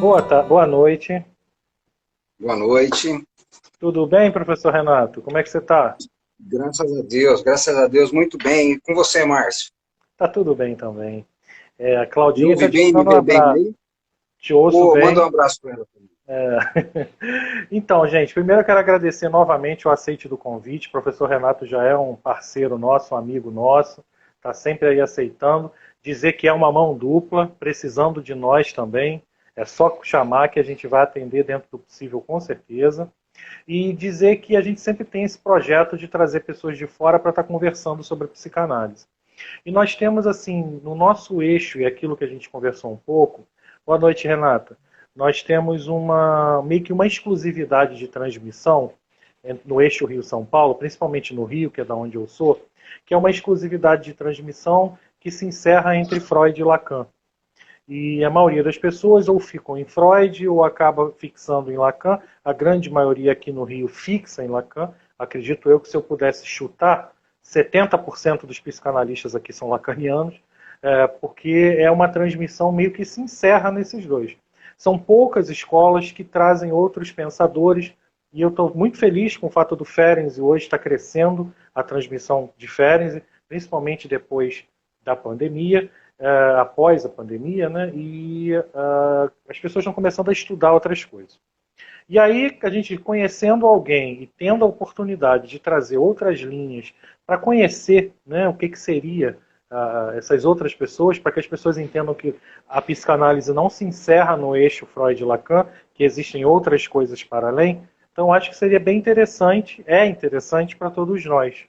Boa noite. Boa noite. Tudo bem, professor Renato? Como é que você está? Graças a Deus, muito bem. E com você, Márcio? Tá tudo bem também. A Me Claudinha está ouve te bem, me mandando um vê bem abraço. aí? Te ouço Pô, manda um bem. abraço para ela também. É. Então, gente, primeiro eu quero agradecer novamente o aceite do convite. O professor Renato já é um parceiro nosso, um amigo nosso, está sempre aí aceitando. Dizer que é uma mão dupla, precisando de nós também. É só chamar que a gente vai atender dentro do possível, com certeza. E dizer que a gente sempre tem esse projeto de trazer pessoas de fora para estar conversando sobre psicanálise. E nós temos, assim, no nosso eixo, e aquilo que a gente conversou um pouco, boa noite, Renata, nós temos meio que uma exclusividade de transmissão no eixo Rio-São Paulo, principalmente no Rio, que é da onde eu sou, que é uma exclusividade de transmissão que se encerra entre Freud e Lacan. E a maioria das pessoas ou ficam em Freud ou acaba fixando em Lacan. A grande maioria aqui no Rio fixa em Lacan. Acredito eu que se eu pudesse chutar, 70% dos psicanalistas aqui são lacanianos, porque é uma transmissão meio que se encerra nesses dois. São poucas escolas que trazem outros pensadores, e eu estou muito feliz com o fato do Ferenczi hoje estar crescendo a transmissão de Ferenczi, principalmente depois da pandemia, após a pandemia, né? E as pessoas estão começando a estudar outras coisas. E aí, a gente conhecendo alguém e tendo a oportunidade de trazer outras linhas para conhecer, né, o que seria essas outras pessoas, para que as pessoas entendam que a psicanálise não se encerra no eixo Freud-Lacan, que existem outras coisas para além. Então, acho que seria bem interessante, é interessante para todos nós.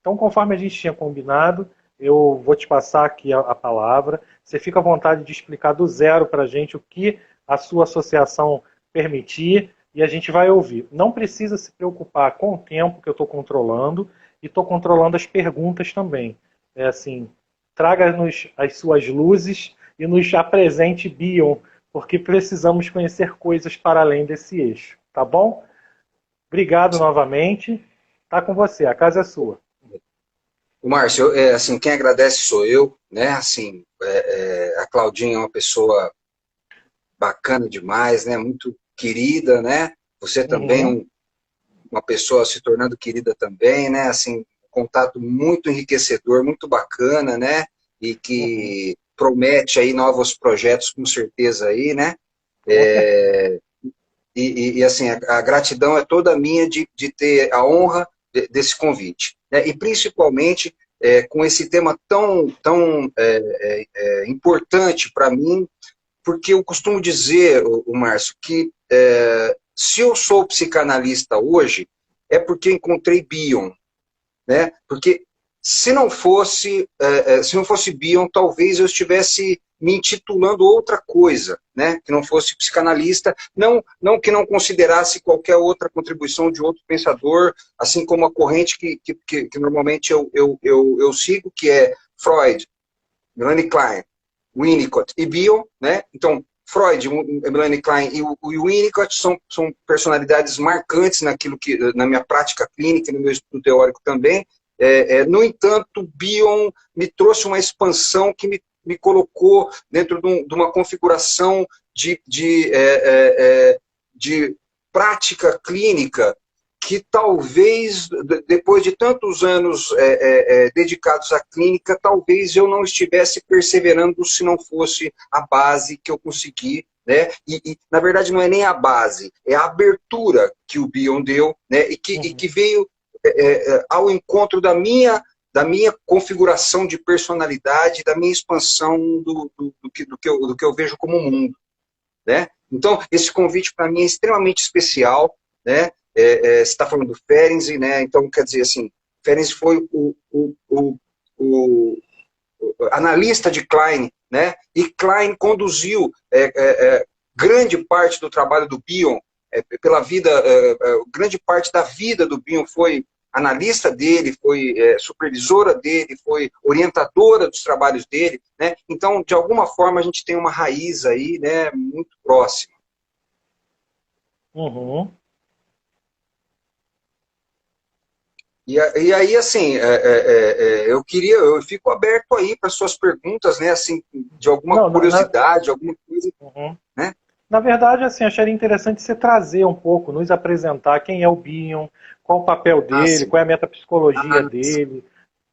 Então, conforme a gente tinha combinado, eu vou te passar aqui a palavra. Você fica à vontade de explicar do zero para a gente o que a sua associação permitir e a gente vai ouvir. Não precisa se preocupar com o tempo que eu estou controlando e estou controlando as perguntas também. É assim, traga-nos as suas luzes e nos apresente Bion, porque precisamos conhecer coisas para além desse eixo, tá bom? Obrigado novamente. Tá com você, a casa é sua. O Márcio, assim, quem agradece sou eu, né? Assim, a Claudinha é uma pessoa bacana demais, né? Muito querida, né? Você também Uhum. uma pessoa se tornando querida também, né? Assim, um contato muito enriquecedor, muito bacana, né? E Uhum. que promete aí novos projetos com certeza aí, né? Com certeza. Assim, a gratidão é toda minha de ter a honra desse convite. Né? E principalmente com esse tema tão importante para mim, porque eu costumo dizer, o Márcio, que se eu sou psicanalista hoje, é porque encontrei Bion, né? Porque se não fosse Bion, talvez eu estivesse me intitulando outra coisa, né? Que não fosse psicanalista, não que não considerasse qualquer outra contribuição de outro pensador, assim como a corrente que normalmente eu sigo, que é Freud, Melanie Klein, Winnicott e Bion, né? Então, Freud, Melanie Klein e o Winnicott são personalidades marcantes na minha prática clínica e no meu estudo teórico também. No entanto, Bion me trouxe uma expansão que me colocou dentro de uma configuração de prática clínica que talvez, depois de tantos anos dedicados à clínica, talvez eu não estivesse perseverando se não fosse a base que eu consegui, né? Na verdade, não é nem a base, é a abertura que o Bion deu, né? E que Uhum. veio ao encontro da minha configuração de personalidade, da minha expansão do que eu vejo como mundo, né? Então, esse convite para mim é extremamente especial, né? Você está falando do Ferenczi, né? Então, quer dizer assim, Ferenczi foi o analista de Klein, né? E Klein conduziu grande parte do trabalho do Bion, pela vida, grande parte da vida do Bion foi analista dele, foi supervisora dele, foi orientadora dos trabalhos dele, né? Então, de alguma forma, a gente tem uma raiz aí, né, muito próxima. Uhum. E aí, assim, eu fico aberto aí para suas perguntas, né, assim, de alguma Não, curiosidade, alguma coisa, uhum. né? Na verdade, assim, acharia interessante você trazer um pouco, nos apresentar quem é o Bion, qual o papel Ah, dele, sim. qual é a metapsicologia Ah, dele. sim,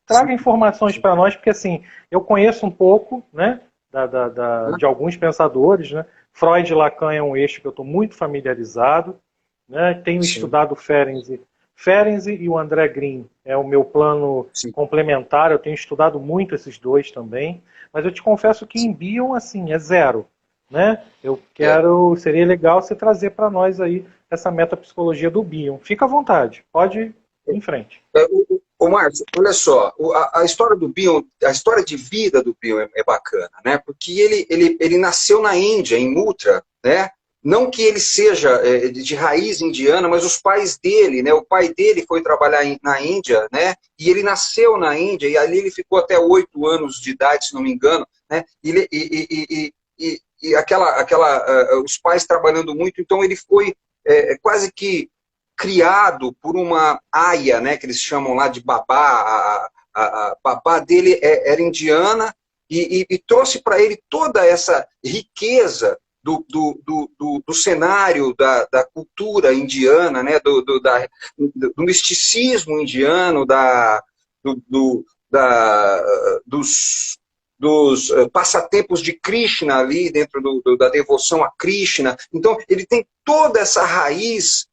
Traga informações sim. para nós, porque assim, eu conheço um pouco, né, Ah, de alguns pensadores, né? Freud e Lacan é um eixo que eu estou muito familiarizado, né? Tenho sim, estudado Ferenczi. Ferenczi e o André Green é o meu plano sim, complementar, eu tenho estudado muito esses dois também, mas eu te confesso que em sim. Bion, assim, é zero, né? É. Seria legal você trazer para nós aí essa metapsicologia do Bion. Fica à vontade, pode ir em frente. Márcio, olha só, a história do Bion, a história de vida do Bion é bacana, né? Porque ele nasceu na Índia, em Mutra, né? Não que ele seja de raiz indiana, mas os pais dele, né? O pai dele foi trabalhar na Índia, né? E ele nasceu na Índia e ali ele ficou até 8 anos de idade, se não me engano, né? E os pais trabalhando muito, então ele foi quase que criado por uma aia, né, que eles chamam lá de babá. A babá dele era indiana e trouxe para ele toda essa riqueza do cenário da cultura indiana, né, do misticismo indiano, do, do, da, dos passatempos de Krishna ali, dentro da devoção a Krishna. Então, ele tem toda essa raiz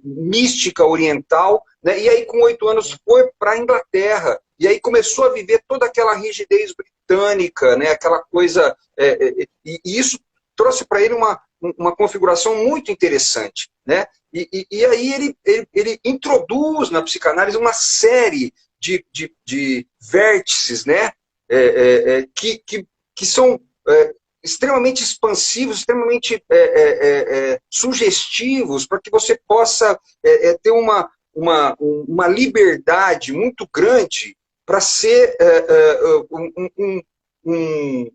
mística oriental, né? E aí com 8 anos foi para a Inglaterra, e aí começou a viver toda aquela rigidez britânica, né? Aquela coisa, e isso trouxe para ele uma configuração muito interessante, né? E aí ele introduz na psicanálise uma série de vértices, né? Que são extremamente expansivos, extremamente sugestivos, para que você possa ter uma liberdade muito grande para ser um,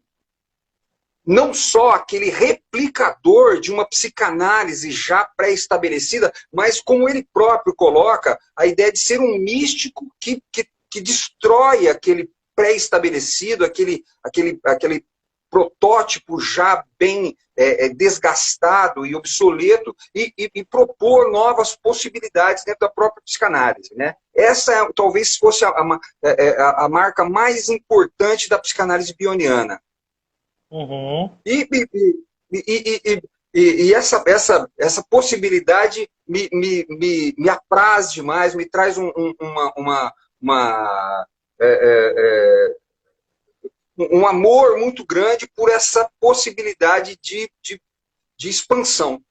não só aquele replicador de uma psicanálise já pré-estabelecida, mas como ele próprio coloca, a ideia de ser um místico que destrói aquele pré-estabelecido, aquele protótipo já bem desgastado e obsoleto e propor novas possibilidades dentro da própria psicanálise, né? Essa talvez fosse a marca mais importante da psicanálise bioniana. Uhum. E, e essa possibilidade me apraz demais, me traz uma, é, é, é, um amor muito grande por essa possibilidade de expansão.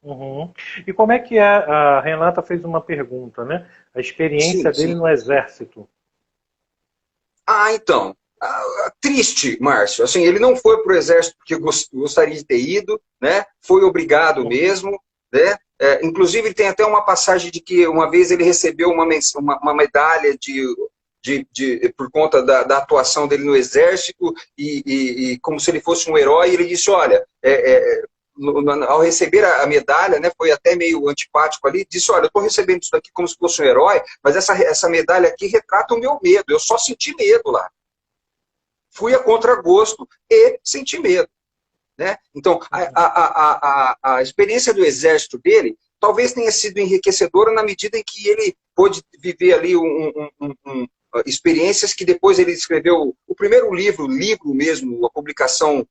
Uhum. E como é que é? A Renata fez uma pergunta, né? A experiência Sim, dele sim. no exército. Ah, então. Triste, Márcio. Assim, ele não foi para o exército porque gostaria de ter ido, né? Foi obrigado Uhum. mesmo, né? Inclusive, tem até uma passagem de que uma vez ele recebeu uma medalha por conta da atuação dele no exército e como se ele fosse um herói. Ele disse: olha, ao receber a medalha, né, foi até meio antipático ali, disse: olha, eu estou recebendo isso daqui como se fosse um herói, mas essa medalha aqui retrata o meu medo. Eu só senti medo lá. Fui a contragosto e senti medo. Né? Então, Uhum. a experiência do exército dele talvez tenha sido enriquecedora na medida em que ele pôde viver ali experiências que depois ele escreveu o primeiro livro mesmo, a publicação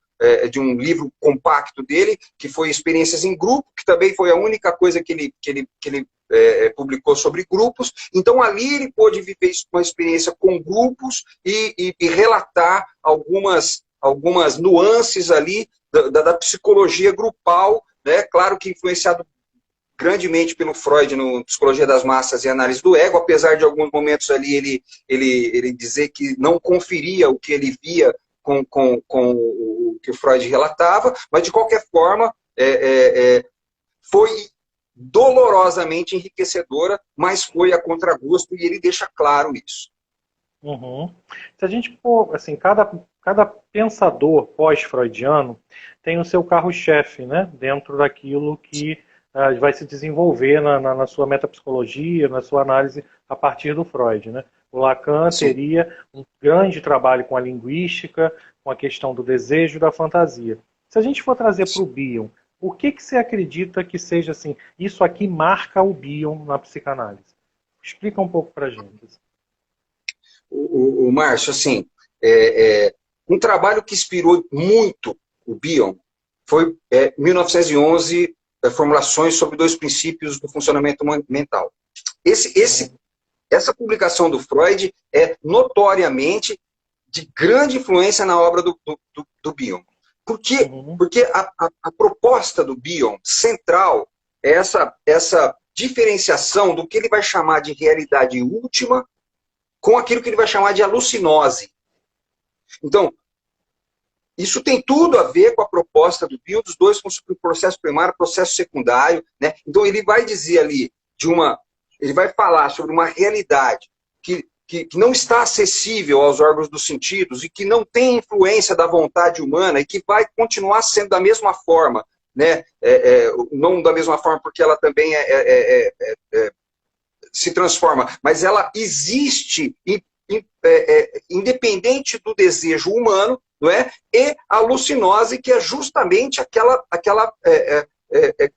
de um livro compacto dele, que foi Experiências em Grupo, que também foi a única coisa que ele publicou sobre grupos. Então, ali ele pôde viver uma experiência com grupos e relatar algumas nuances ali da psicologia grupal, né? Claro que influenciado grandemente pelo Freud no Psicologia das Massas e Análise do Ego, apesar de alguns momentos ali ele dizer que não conferia o que ele via com o que o Freud relatava, mas de qualquer forma foi dolorosamente enriquecedora, mas foi a contragosto e ele deixa claro isso. Uhum. Se a gente for, assim, cada pensador pós-freudiano tem o seu carro-chefe, né? Dentro daquilo que vai se desenvolver na sua metapsicologia, na sua análise a partir do Freud, né? O Lacan Sim, teria um grande trabalho com a linguística, com a questão do desejo e da fantasia. Se Se a gente for trazer para o Bion, o que você acredita que seja assim, isso aqui marca o Bion na psicanálise? Explica um pouco para a gente. O Márcio, assim, um trabalho que inspirou muito o Bion foi 1911, Formulações sobre 2 princípios do funcionamento mental. Essa publicação do Freud é notoriamente de grande influência na obra do Bion. Por quê? Porque a proposta do Bion central é essa diferenciação do que ele vai chamar de realidade última com aquilo que ele vai chamar de alucinose. Então, isso tem tudo a ver com a proposta do Bion, dos dois com o processo primário, processo secundário, né? Então ele vai dizer ali ele vai falar sobre uma realidade que não está acessível aos órgãos dos sentidos e que não tem influência da vontade humana e que vai continuar sendo da mesma forma, né? Não da mesma forma porque ela também se transforma, mas ela existe independente do desejo humano, não é? E a alucinose, que é justamente aquela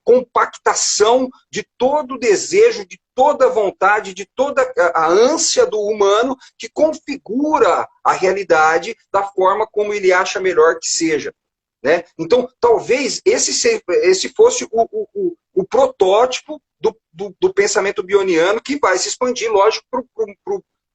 compactação de todo o desejo, de toda a vontade, de toda a ânsia do humano que configura a realidade da forma como ele acha melhor que seja. Né? Então, talvez esse fosse o protótipo do pensamento bioniano, que vai se expandir, lógico, para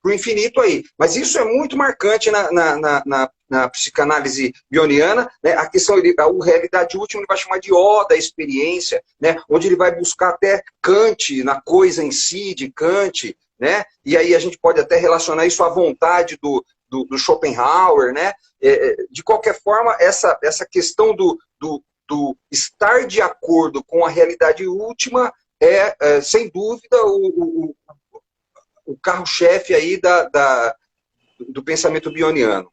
o infinito aí. Mas isso é muito marcante na psicanálise bioniana, né? A questão, a realidade última ele vai chamar de O da experiência, né? Onde ele vai buscar até Kant, na coisa em si de Kant, né? E aí a gente pode até relacionar isso à vontade do Schopenhauer, né? De qualquer forma, essa questão do estar de acordo com a realidade última sem dúvida, o carro-chefe aí do pensamento bioniano.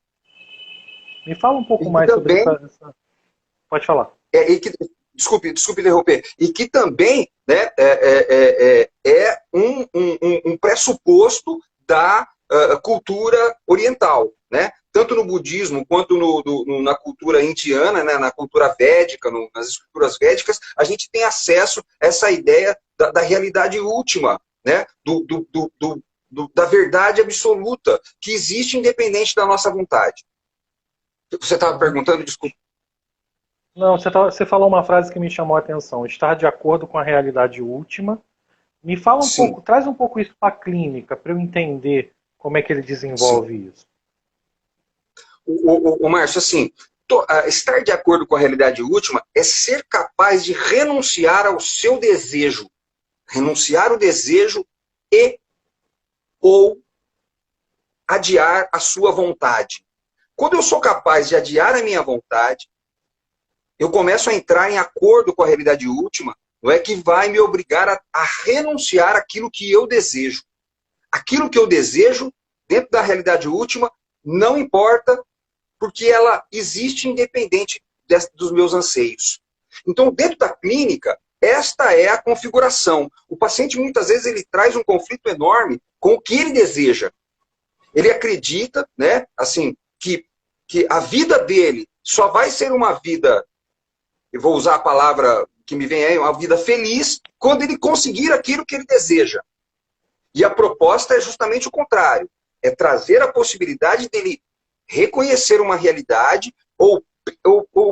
Me fala um pouco mais sobre essa... Pode falar. Desculpe interromper. E que também, né, um pressuposto da cultura oriental, né? Tanto no budismo quanto na cultura indiana, né, na cultura védica, nas escrituras védicas, a gente tem acesso a essa ideia da realidade última, né, da verdade absoluta, que existe independente da nossa vontade. Você estava perguntando, desculpa. Não, você falou uma frase que me chamou a atenção, estar de acordo com a realidade última. Me fala um pouco, traz um pouco isso para a clínica, para eu entender como é que ele desenvolve isso. O Márcio, assim, estar de acordo com a realidade última é ser capaz de renunciar ao seu desejo. Renunciar o desejo ou adiar a sua vontade. Quando eu sou capaz de adiar a minha vontade, eu começo a entrar em acordo com a realidade última, não é que vai me obrigar a renunciar àquilo que eu desejo. Aquilo que eu desejo, dentro da realidade última, não importa, porque ela existe independente dos meus anseios. Então, dentro da clínica, esta é a configuração. O paciente, muitas vezes, ele traz um conflito enorme com o que ele deseja. Ele acredita, né, assim, que a vida dele só vai ser uma vida, eu vou usar a palavra que me vem aí, uma vida feliz, quando ele conseguir aquilo que ele deseja. E a proposta é justamente o contrário. É trazer a possibilidade dele reconhecer uma realidade ou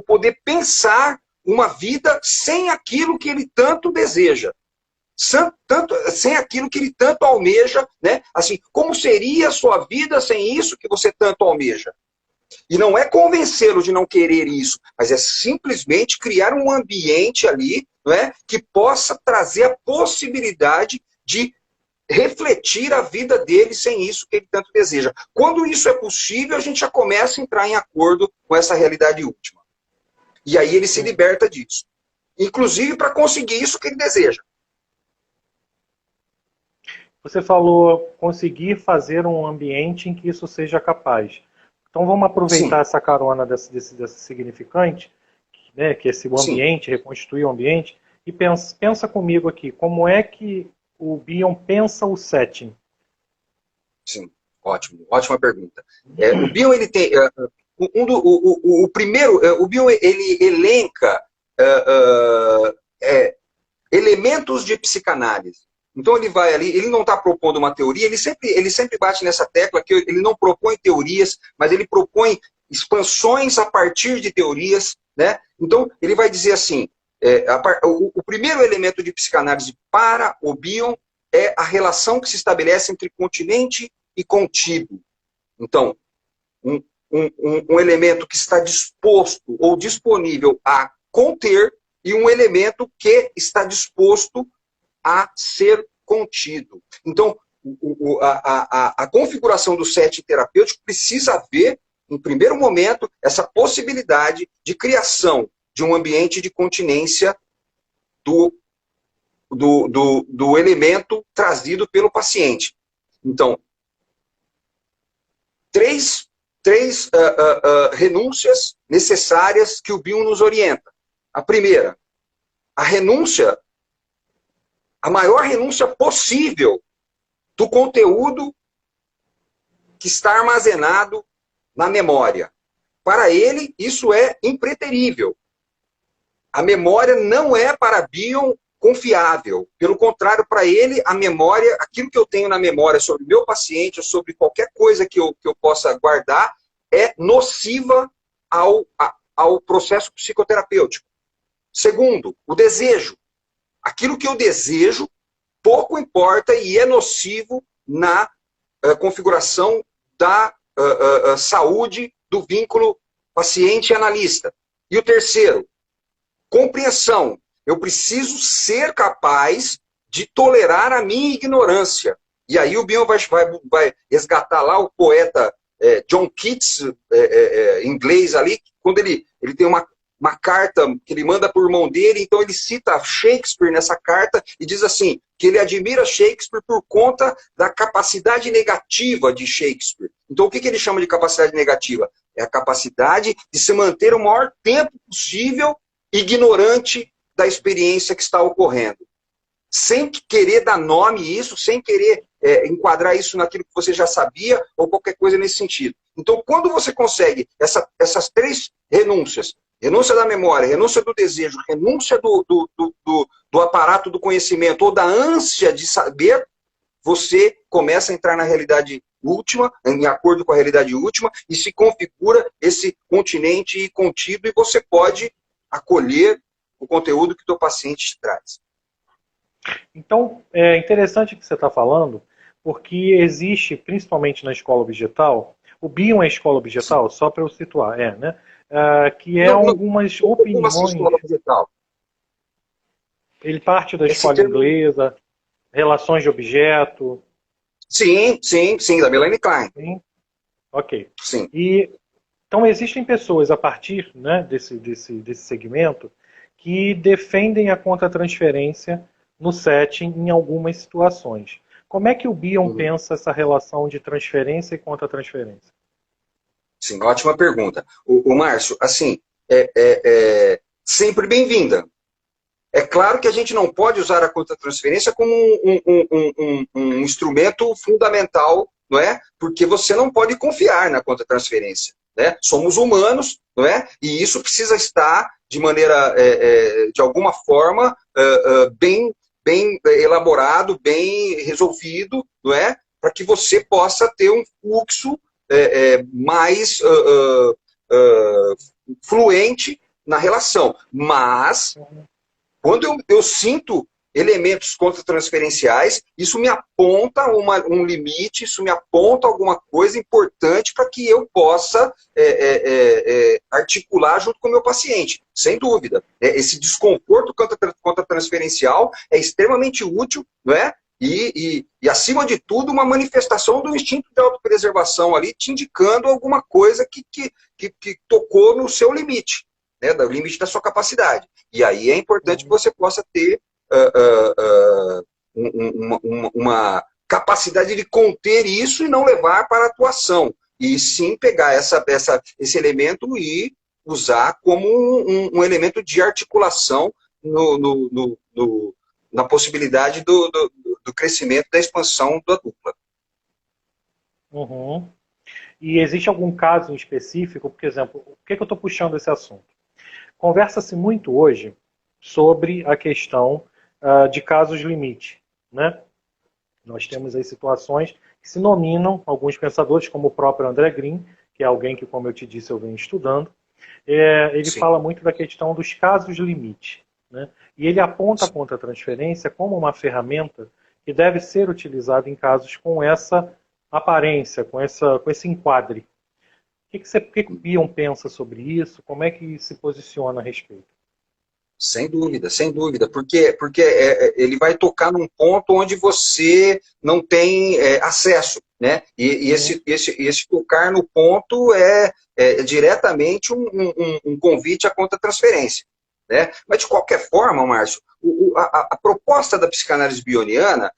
poder pensar uma vida sem aquilo que ele tanto deseja. Sem aquilo que ele tanto almeja, né? Assim, como seria a sua vida sem isso que você tanto almeja? E não é convencê-lo de não querer isso, mas é simplesmente criar um ambiente ali, não é, que possa trazer a possibilidade de refletir a vida dele sem isso que ele tanto deseja. Quando isso é possível, a gente já começa a entrar em acordo com essa realidade última. E aí ele se liberta disso. Inclusive para conseguir isso que ele deseja. Você falou conseguir fazer um ambiente em que isso seja capaz. Então vamos aproveitar Sim. essa carona desse significante, né, que é esse ambiente, Sim. reconstruir o ambiente, e pensa comigo aqui, como é que o Bion pensa o setting? Sim, ótimo, ótima pergunta. O Bion, ele tem... o primeiro, o Bion, ele elenca elementos de psicanálise. Então ele vai ali, ele não está propondo uma teoria, ele sempre bate nessa tecla que ele não propõe teorias, mas ele propõe expansões a partir de teorias, né? Então ele vai dizer assim, o primeiro elemento de psicanálise para o Bion é a relação que se estabelece entre continente e contido. Então, um elemento que está disposto ou disponível a conter e um elemento que está disposto a ser contido. Então, a configuração do setting terapêutico precisa ver, em primeiro momento, essa possibilidade de criação de um ambiente de continência do elemento trazido pelo paciente. Então, três renúncias necessárias que o Bion nos orienta. A primeira, a renúncia, a maior renúncia possível do conteúdo que está armazenado na memória. Para ele, isso é impreterível. A memória não é para Bion confiável. Pelo contrário, para ele, a memória, aquilo que eu tenho na memória sobre o meu paciente, ou sobre qualquer coisa que eu possa guardar, é nociva ao processo psicoterapêutico. Segundo, o desejo. Aquilo que eu desejo, pouco importa e é nocivo na configuração da saúde do vínculo paciente-analista. E o terceiro, compreensão. Eu preciso ser capaz de tolerar a minha ignorância. E aí o Bion vai resgatar lá o poeta John Keats, inglês ali, quando ele tem uma carta que ele manda para o irmão dele, então ele cita Shakespeare nessa carta e diz assim, que ele admira Shakespeare por conta da capacidade negativa de Shakespeare. Então o que ele chama de capacidade negativa? É a capacidade de se manter o maior tempo possível ignorante da experiência que está ocorrendo. Sem querer dar nome a isso, sem querer enquadrar isso naquilo que você já sabia, ou qualquer coisa nesse sentido. Então, quando você consegue essas três renúncias, renúncia da memória, renúncia do desejo, renúncia do aparato do conhecimento, ou da ânsia de saber, você começa a entrar na realidade última, em acordo com a realidade última, e se configura esse continente contido, e você pode acolher o conteúdo que o teu paciente te traz. Então, é interessante o que você está falando, porque existe, principalmente na escola objetal, o Bion é escola objetal, só para eu situar, né? Que é algumas opiniões. Escola objetal. Ele parte da escola inglesa, relações de objeto. Sim, da Melanie Klein. Sim. Ok. Sim. Então existem pessoas a partir, né, desse segmento que defendem a contratransferência no setting em algumas situações. Como é que o Bion pensa essa relação de transferência e contratransferência? Sim, ótima pergunta. O Márcio, assim, sempre bem-vinda. É claro que a gente não pode usar a contratransferência como um instrumento fundamental, não é? Porque você não pode confiar na contratransferência, né? Somos humanos, não é? E isso precisa estar de maneira, de alguma forma, bem elaborado, bem resolvido, não é? Para que você possa ter um fluxo mais fluente na relação. Mas, quando eu sinto elementos contratransferenciais, isso me aponta um limite, isso me aponta alguma coisa importante para que eu possa articular junto com o meu paciente, sem dúvida. Esse desconforto contratransferencial é extremamente útil, não é? E, acima de tudo, uma manifestação do instinto de autopreservação ali, te indicando alguma coisa que tocou no seu limite, né, do limite da sua capacidade. E aí é importante que você possa ter uma capacidade de conter isso e não levar para a atuação. E sim pegar esse elemento e usar como um elemento de articulação na possibilidade do crescimento, da expansão da dupla. Uhum. E existe algum caso em específico, por exemplo, por que eu estou puxando esse assunto? Conversa-se muito hoje sobre a questão de casos limite, né? Nós temos aí situações que se nominam alguns pensadores, como o próprio André Green, que é alguém que, como eu te disse, eu venho estudando. Ele Sim, fala muito da questão dos casos limite, né? E ele aponta a sim. contra-transferência como uma ferramenta que deve ser utilizada em casos com essa aparência, com esse enquadre. O que o Bion pensa sobre isso? Como é que se posiciona a respeito? Sem dúvida, porque ele vai tocar num ponto onde você não tem acesso, né? E Uhum. esse tocar no ponto é diretamente um convite à conta-transferência, né? Mas de qualquer forma, Márcio, a proposta da psicanálise bioniana,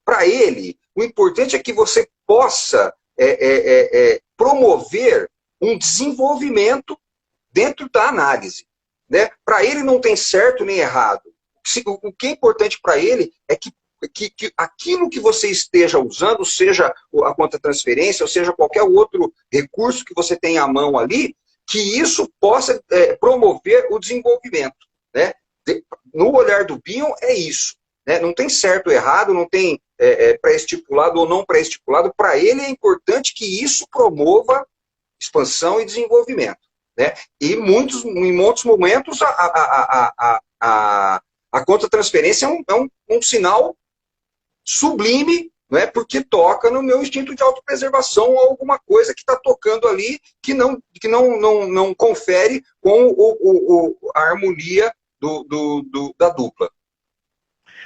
para ele, o importante é que você possa promover um desenvolvimento dentro da análise. Né? Para ele não tem certo nem errado. O que é importante para ele é que aquilo que você esteja usando, seja a conta-transferência, ou seja qualquer outro recurso que você tenha à mão ali, que isso possa promover o desenvolvimento. Né? No olhar do Bion é isso. Né? Não tem certo ou errado, não tem pré-estipulado ou não pré-estipulado. Para ele é importante que isso promova expansão e desenvolvimento. Né? E em muitos momentos a contra-transferência é um sinal sublime, né? Porque toca no meu instinto de autopreservação ou alguma coisa que está tocando ali que não confere com a harmonia da dupla.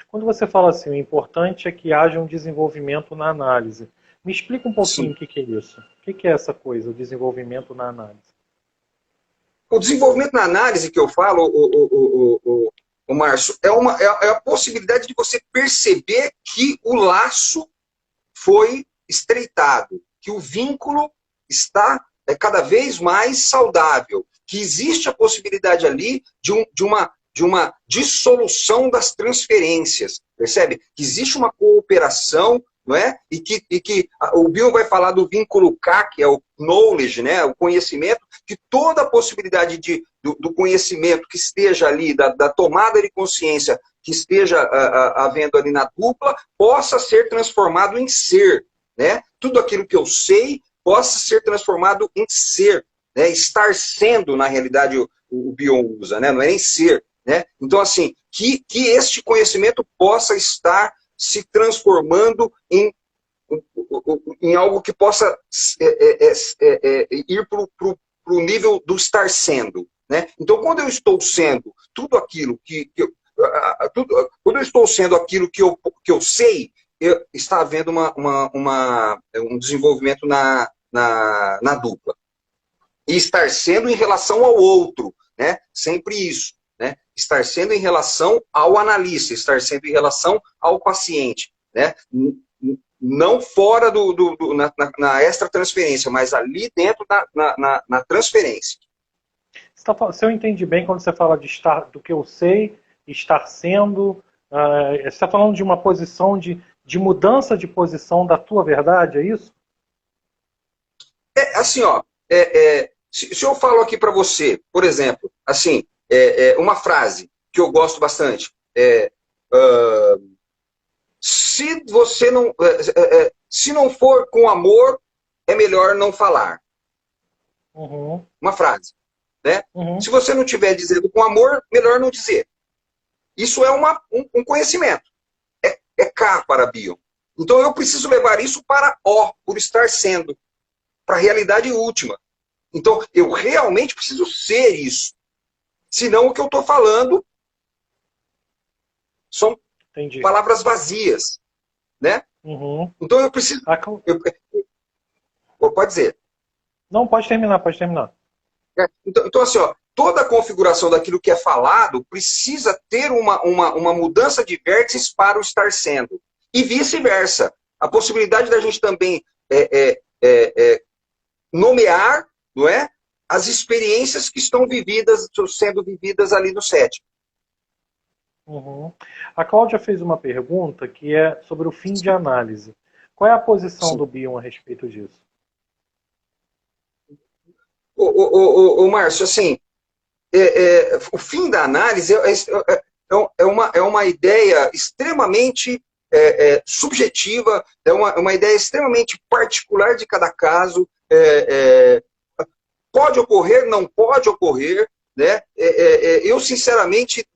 Quando você fala assim, o importante é que haja um desenvolvimento na análise. Me explica um pouquinho Sim. o que é isso. O que é essa coisa, o desenvolvimento na análise? O desenvolvimento na análise que eu falo, o Márcio, é a possibilidade de você perceber que o laço foi estreitado, que o vínculo está cada vez mais saudável, que existe a possibilidade ali de uma dissolução das transferências, percebe? Que existe uma cooperação, não é? E que o Bill vai falar do vínculo K, que é o knowledge, né? O conhecimento, que toda a possibilidade do conhecimento que esteja ali, da tomada de consciência que esteja havendo ali na dupla, possa ser transformado em ser. Né? Tudo aquilo que eu sei possa ser transformado em ser. Né? Estar sendo, na realidade, o Bion usa, né? Não é nem ser. Né? Então, assim, que este conhecimento possa estar se transformando em algo que possa ir para o nível do estar sendo. Né? Então, quando eu estou sendo tudo aquilo quando eu estou sendo aquilo que eu sei, está havendo um desenvolvimento na dupla. E estar sendo em relação ao outro, né? Sempre isso. Né? Estar sendo em relação ao analista, estar sendo em relação ao paciente. Né? Não fora na extra transferência, mas ali dentro na transferência. Se eu entendi bem, quando você fala de estar, do que eu sei, estar sendo, você está falando de uma posição de mudança de posição da tua verdade, é isso? Assim, ó, se eu falo aqui para você, por exemplo, assim, uma frase que eu gosto bastante, se você não, se não for com amor, é melhor não falar. Uhum, Uma frase, né? uhum. Se você não estiver dizendo com amor, melhor não dizer. Isso é um conhecimento. É K para Bion. Então eu preciso levar isso para O, por estar sendo, para a realidade última. Então eu realmente preciso ser isso. Senão o que eu estou falando são Entendi. palavras vazias. Né? Uhum. Então eu preciso. Pode dizer. Não, pode terminar, pode terminar. Então, assim, ó, toda a configuração daquilo que é falado precisa ter uma mudança de vértices para o estar sendo. E vice-versa. A possibilidade da gente também nomear, não é, as experiências que estão sendo vividas ali no set. Uhum. A Cláudia fez uma pergunta que é sobre o fim de análise. Qual é a posição Sim. do Bion a respeito disso? Márcio, assim, o fim da análise é uma ideia extremamente subjetiva, é uma ideia extremamente particular de cada caso, pode ocorrer, não pode ocorrer, né? Eu, sinceramente,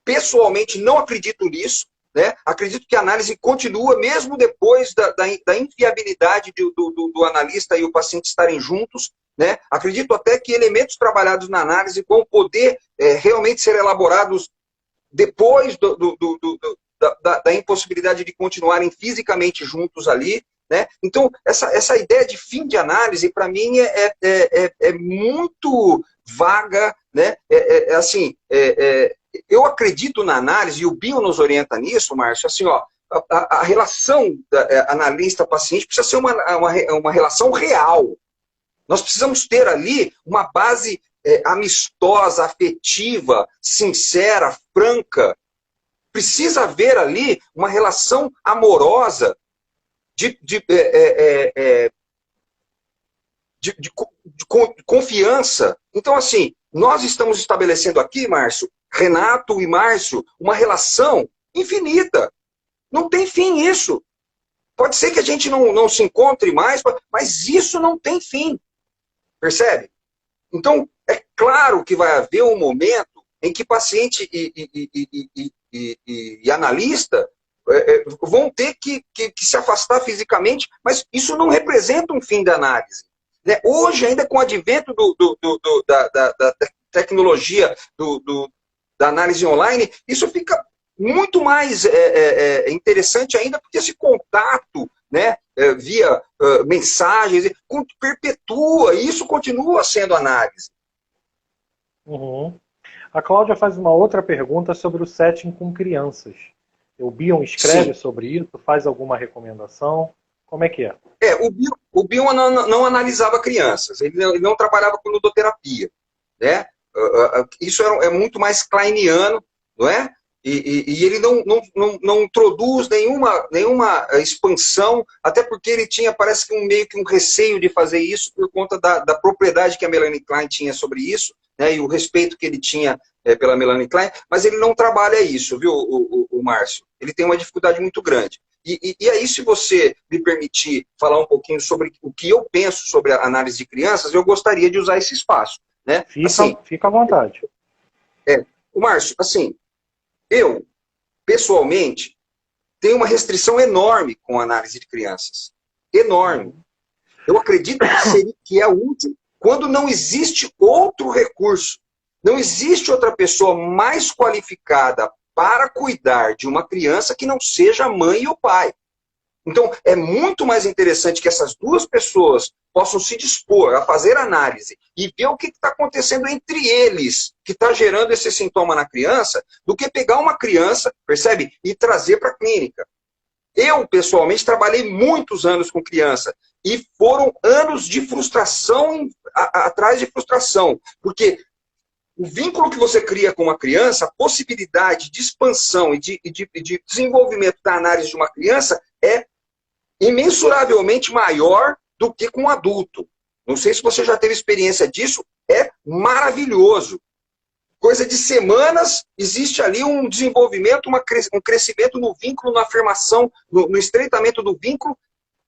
pessoalmente, não acredito nisso, né? Acredito que a análise continua, mesmo depois da inviabilidade do analista e o paciente estarem juntos, né? Acredito até que elementos trabalhados na análise vão poder realmente ser elaborados depois da impossibilidade de continuarem fisicamente juntos ali, né? Então, essa ideia de fim de análise, para mim, é muito vaga, né? Assim, eu acredito na análise, e o Bio nos orienta nisso, Márcio, assim, ó, a relação analista-paciente precisa ser uma relação real. Nós precisamos ter ali uma base amistosa, afetiva, sincera, franca. Precisa haver ali uma relação amorosa de confiança. Então, assim, nós estamos estabelecendo aqui, Márcio, Renato e Márcio, uma relação infinita. Não tem fim isso. Pode ser que a gente não se encontre mais, mas isso não tem fim. Percebe? Então, é claro que vai haver um momento em que paciente e analista vão ter que se afastar fisicamente, mas isso não representa um fim da análise. Né? Hoje, ainda com o advento da tecnologia da análise online, isso fica muito mais interessante ainda, porque esse contato, né, via mensagens, perpetua, e isso continua sendo análise. Uhum. A Cláudia faz uma outra pergunta sobre o setting com crianças. O Bion escreve sobre isso, faz alguma recomendação? Como é que é? O Bion não analisava crianças, ele não trabalhava com ludoterapia, né? Isso é muito mais kleiniano, não é? E ele não introduz nenhuma expansão, até porque ele tinha, parece que meio que um receio de fazer isso por conta da propriedade que a Melanie Klein tinha sobre isso, né, e o respeito que ele tinha pela Melanie Klein, mas ele não trabalha isso, viu, o Márcio? Ele tem uma dificuldade muito grande. E aí, se você me permitir falar um pouquinho sobre o que eu penso sobre a análise de crianças, eu gostaria de usar esse espaço. Né? Fica à vontade. O Márcio, assim, eu, pessoalmente, tenho uma restrição enorme com a análise de crianças. Enorme. Eu acredito que é útil quando não existe outro recurso. Não existe outra pessoa mais qualificada para cuidar de uma criança que não seja a mãe e o pai. Então, é muito mais interessante que essas duas pessoas possam se dispor a fazer análise e ver o que está acontecendo entre eles, que está gerando esse sintoma na criança, do que pegar uma criança, percebe? E trazer para a clínica. Eu, pessoalmente, trabalhei muitos anos com criança e foram anos de frustração atrás de frustração, porque o vínculo que você cria com uma criança, a possibilidade de expansão e de desenvolvimento da análise de uma criança é imensuravelmente maior do que com um adulto. Não sei se você já teve experiência disso, é maravilhoso. Coisa de semanas, existe ali um desenvolvimento, um crescimento no vínculo, na afirmação, no estreitamento do vínculo,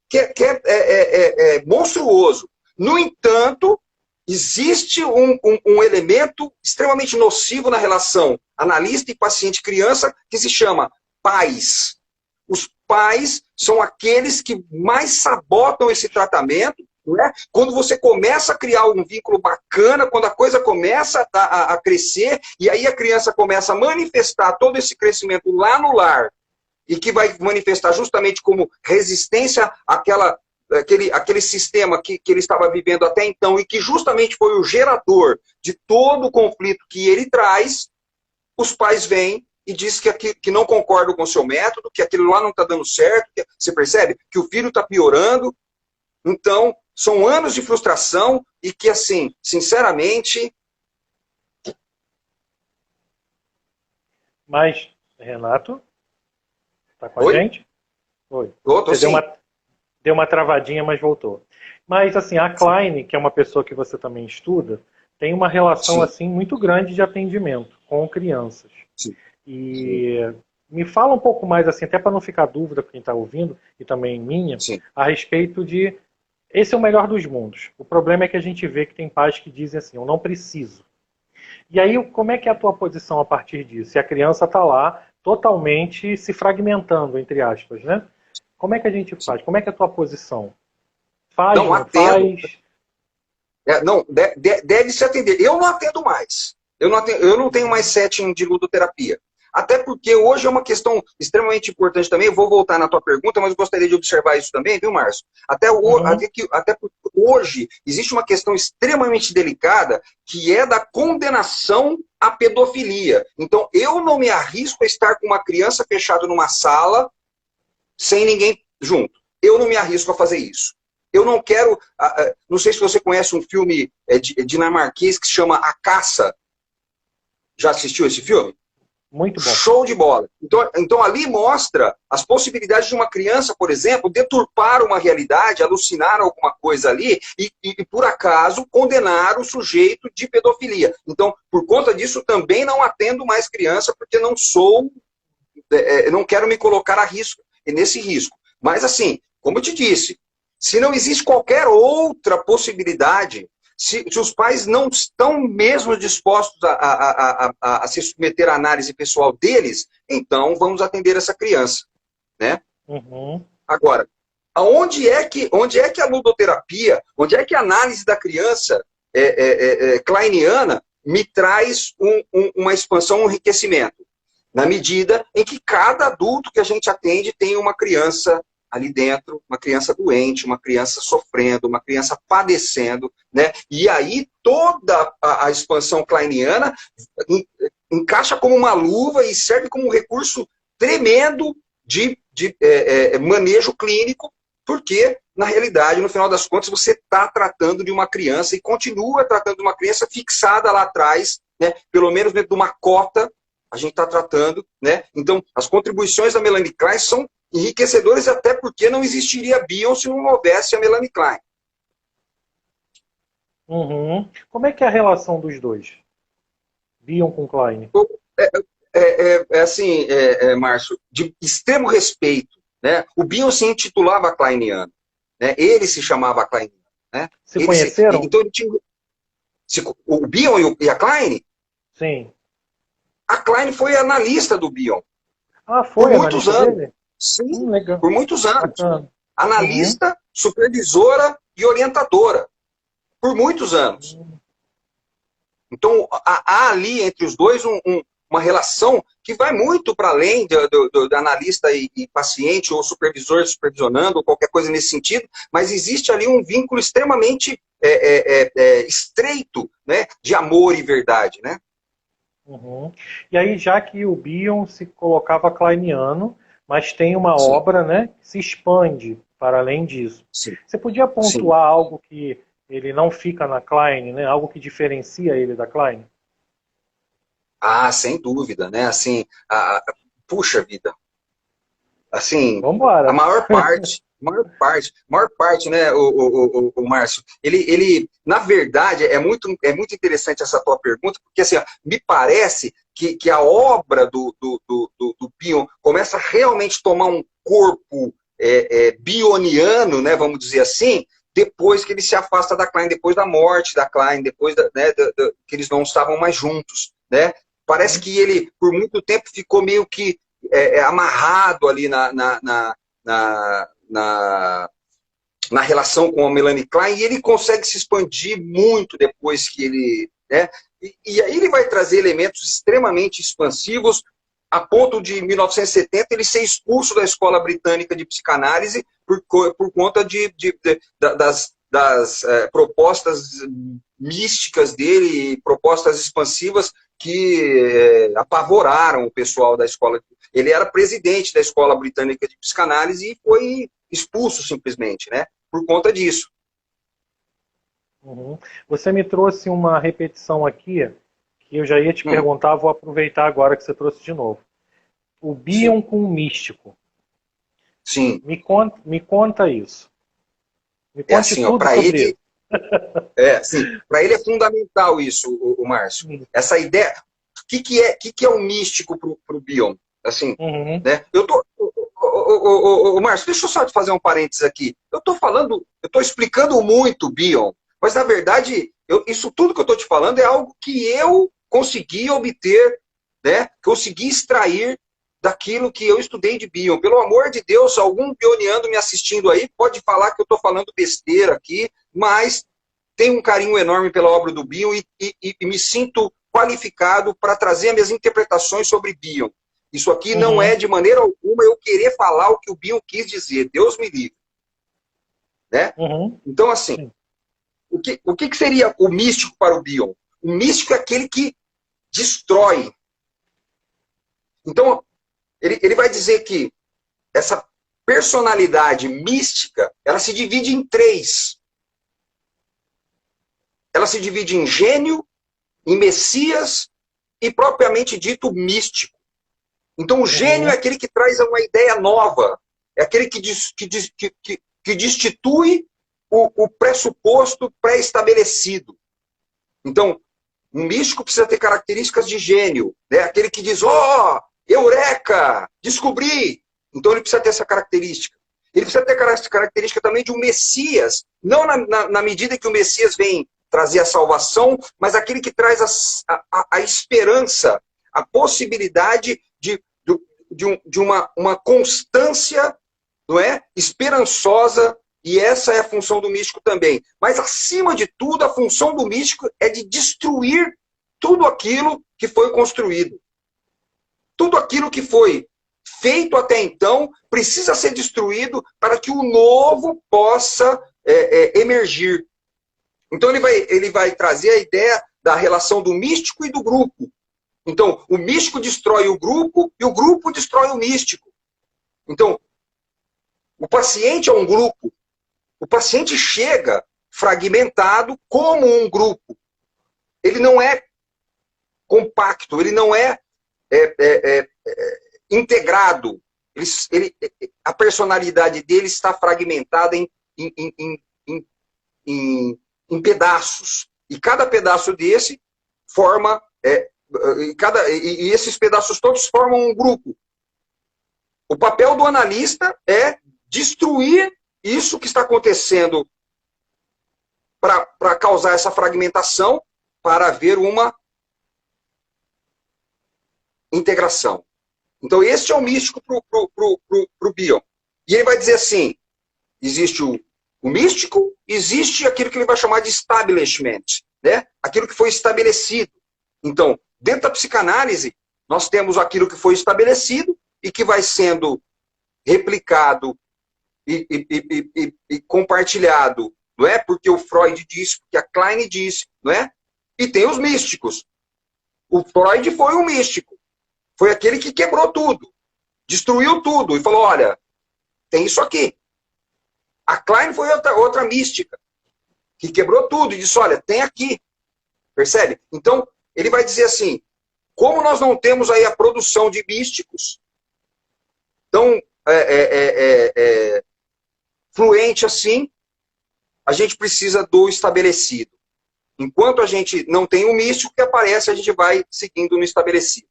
que é monstruoso. No entanto, existe um elemento extremamente nocivo na relação analista e paciente-criança, que se chama pais. Os pais são aqueles que mais sabotam esse tratamento, né? Quando você começa a criar um vínculo bacana, quando a coisa começa a crescer, e aí a criança começa a manifestar todo esse crescimento lá no lar, e que vai manifestar justamente como resistência àquele sistema que ele estava vivendo até então, e que justamente foi o gerador de todo o conflito que ele traz, os pais vêm e diz que não concordam com o seu método, que aquilo lá não está dando certo, você percebe? Que o filho está piorando. Então, são anos de frustração e que, assim, sinceramente... Mas, Renato, está com Oi? a gente? Oi. Tô, Você sim. Deu uma travadinha, mas voltou. Mas, assim, a Klein, que é uma pessoa que você também estuda, tem uma relação, Sim, assim, muito grande de atendimento com crianças. sim, sim, E me fala um pouco mais, assim, até para não ficar dúvida para quem está ouvindo, e também minha, sim. a respeito de esse é o melhor dos mundos. O problema é que a gente vê que tem pais que dizem assim, eu não preciso. E aí, como é que é a tua posição a partir disso? Se a criança está lá totalmente se fragmentando, entre aspas, né? Como é que a gente Sim. faz? Como é que é a tua posição? Faz, Não não atendo. faz? Não, deve se atender. Eu não atendo mais. Eu não tenho mais setting de ludoterapia. Até porque hoje é uma questão extremamente importante também. Eu vou voltar na tua pergunta, mas eu gostaria de observar isso também, viu, Márcio? Uhum, Até porque hoje existe uma questão extremamente delicada que é da condenação à pedofilia. Então, eu não me arrisco a estar com uma criança fechada numa sala sem ninguém junto. Eu não me arrisco a fazer isso. Eu não quero. Não sei se você conhece um filme dinamarquês que se chama A Caça. Já assistiu esse filme? muito bom. Show de bola. Então ali mostra as possibilidades de uma criança, por exemplo, deturpar uma realidade, alucinar alguma coisa ali e por acaso, condenar o sujeito de pedofilia. Então, por conta disso, também não atendo mais criança, porque não sou. Não quero me colocar a risco, nesse risco. Mas, assim, como eu te disse, se não existe qualquer outra possibilidade, se os pais não estão mesmo dispostos a se submeter à análise pessoal deles, então vamos atender essa criança, né? Uhum, Agora, onde é que a ludoterapia, onde é que a análise da criança kleiniana me traz uma expansão, um enriquecimento? Na medida em que cada adulto que a gente atende tem uma criança ali dentro, uma criança doente, uma criança sofrendo, uma criança padecendo, né? E aí toda a expansão kleiniana encaixa como uma luva e serve como um recurso tremendo de manejo clínico, porque, na realidade, no final das contas, você está tratando de uma criança e continua tratando de uma criança fixada lá atrás, né? Pelo menos dentro de uma cota, a gente está tratando, né? Então, as contribuições da Melanie Klein são enriquecedoras, até porque não existiria Bion se não houvesse a Melanie Klein. uhum. Como é que é a relação dos dois? Bion com Klein? É, assim, Márcio, de extremo respeito, né? O Bion se intitulava kleiniano, né? Ele se chamava kleiniano, né? Se conheceram? Então ele tinha o Bion e a Klein. Sim. A Klein foi analista do Bion Ah, por foi a muitos analista anos. dele? Sim, Legal. por muitos anos. Bacana. Uhum. Analista, supervisora e orientadora por muitos anos. Então, há ali entre os dois uma relação que vai muito para além do analista e paciente, ou supervisor supervisionando, ou qualquer coisa nesse sentido, mas existe ali um vínculo extremamente estreito, né, de amor e verdade, né? Uhum. E aí, já que o Bion se colocava kleiniano, mas tem uma Sim, obra, né, que se expande para além disso. sim, Você podia sim. pontuar algo que ele não fica na Klein, né, algo que diferencia ele da Klein? Ah, sem dúvida, né? Assim, puxa vida, assim, a Vambora. maior parte, né, o Márcio, na verdade, é muito interessante essa tua pergunta, porque assim, ó, me parece que a obra do Bion começa a realmente tomar um corpo bioniano, né, vamos dizer assim, depois que ele se afasta da Klein, depois da morte da Klein, depois né, que eles não estavam mais juntos, né? Parece que ele, por muito tempo, ficou meio que amarrado ali na relação com a Melanie Klein, e ele consegue se expandir muito depois que ele. Né, e aí ele vai trazer elementos extremamente expansivos, a ponto de, em 1970, ele ser expulso da Escola Britânica de Psicanálise por conta das propostas místicas dele, propostas expansivas que apavoraram o pessoal da escola. Ele era presidente da Escola Britânica de Psicanálise e foi expulso simplesmente, né? Por conta disso. Uhum. Você me trouxe uma repetição aqui, que eu já ia te perguntar, vou aproveitar agora que você trouxe de novo. O Sim, Bion com o místico. sim. Me conta isso. Me É conte assim, ó, tudo para sobre ele, isso. para ele é fundamental isso, o Márcio. Essa ideia, o que é o místico para o Bion? Assim, Uhum. né? Márcio, deixa eu só te fazer um parênteses aqui. Eu estou explicando muito o Bion, mas na verdade, isso tudo que eu estou te falando é algo que eu consegui obter, né? Consegui extrair daquilo que eu estudei de Bion. Pelo amor de Deus, algum bioniano me assistindo aí pode falar que eu estou falando besteira aqui, mas tenho um carinho enorme pela obra do Bion e me sinto qualificado para trazer minhas interpretações sobre Bion. Isso aqui não é de maneira alguma eu querer falar o que o Bion quis dizer. Deus me livre. Né? Uhum. Então, assim, o que seria o místico para o Bion? O místico é aquele que destrói. Então, ele vai dizer que essa personalidade mística, ela se divide em três. Ela se divide em gênio, em Messias e propriamente dito místico. Então o gênio é aquele que traz uma ideia nova, é aquele que destitui o pressuposto pré-estabelecido. Então, um místico precisa ter características de gênio, né? Aquele que diz, eureka, descobri. Então ele precisa ter essa característica. Ele precisa ter característica também de um Messias, não na medida que o Messias vem trazer a salvação, mas aquele que traz a esperança, a possibilidade de uma constância, não é? Esperançosa, e essa é a função do místico também. Mas, acima de tudo, a função do místico é de destruir tudo aquilo que foi construído. Tudo aquilo que foi feito até então precisa ser destruído para que o novo possa emergir. Então ele vai trazer a ideia da relação do místico e do grupo. Então, o místico destrói o grupo e o grupo destrói o místico. Então, o paciente é um grupo. O paciente chega fragmentado como um grupo. Ele não é compacto, ele não é, integrado. A personalidade dele está fragmentada em pedaços. E cada pedaço desse forma... e esses pedaços todos formam um grupo. O papel do analista é destruir isso que está acontecendo para causar essa fragmentação, para haver uma integração. Então, esse é o místico para o Bion. E ele vai dizer assim, existe o místico, existe aquilo que ele vai chamar de establishment, né? Aquilo que foi estabelecido. Então, dentro da psicanálise, nós temos aquilo que foi estabelecido e que vai sendo replicado e compartilhado, não é? Porque o Freud disse, porque a Klein disse, não é? E tem os místicos. O Freud foi um místico. Foi aquele que quebrou tudo, destruiu tudo e falou, olha, tem isso aqui. A Klein foi outra mística, que quebrou tudo e disse, olha, tem aqui. Percebe? Então, ele vai dizer assim, como nós não temos aí a produção de místicos tão fluente assim, a gente precisa do estabelecido. Enquanto a gente não tem o místico que aparece, a gente vai seguindo no estabelecido.